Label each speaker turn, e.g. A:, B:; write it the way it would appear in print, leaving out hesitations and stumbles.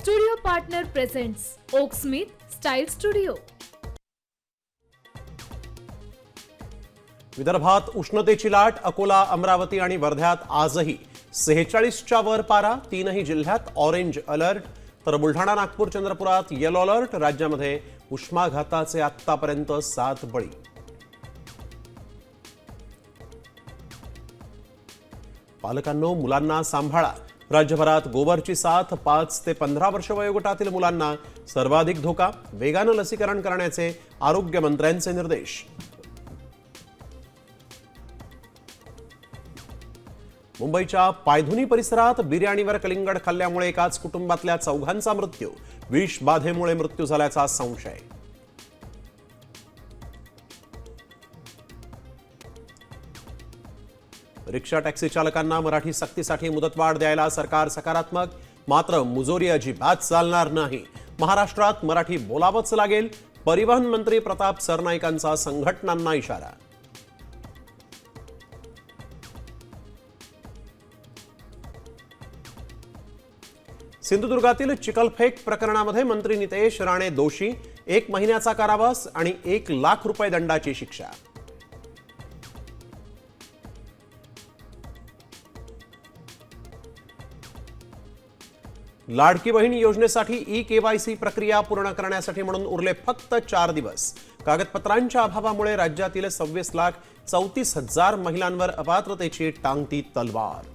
A: Studio partner presents Oak Smith style studio.
B: विदर्भात उष्णतेची लाट. अकोला, अमरावती आणि वर्ध्यात आजही 46च्या वर पारा. तीनही जिल्ह्यात ऑरेंज अलर्ट. तर बुलढाणा, नागपूर, चंद्रपुरात येलो अलर्ट. राज्यामध्ये उष्माघाताचे आतापर्यंत 7 बळी. पालकांनो, मुलांना सांभाळा. राज्यभरात गोवरची साथ. 5 ते 15 वर्ष वयोगटातील मुलांना सर्वाधिक धोका. वेगानं लसीकरण करण्याचे आरोग्य मंत्र्यांचे निर्देश. मुंबईच्या पायधुनी परिसरात बिर्याणीवर कलिंगड खाल्ल्यामुळे एकाच कुटुंबातल्या 4घांचा मृत्यू. विषबाधेमुळे मृत्यू झाल्याचा संशय. रिक्षा टॅक्सी चालकांना मराठी सक्तीसाठी मुदतवाढ द्यायला सरकार सकारात्मक. मात्र मुजोरी अजिबात चालणार नाही. महाराष्ट्रात मराठी बोलावंच लागेल. परिवहन मंत्री प्रताप सरनाईकांचा संघटनांना इशारा. सिंधुदुर्गातील चिखलफेक प्रकरणामध्ये मंत्री नितेश राणे दोषी. 1 महिन्याचा कारावास आणि 1 लाख रुपये दंडाची शिक्षा. लाडकी बहीण योजनेसाठी ई-केवायसी प्रक्रिया पूर्ण करण्यासाठी म्हणून उरले फक्त 4 दिवस. कागदपत्रांच्या अभावामुळे राज्यातील 26,34,000 महिलांवर अपात्रतेची टांगती तलवार.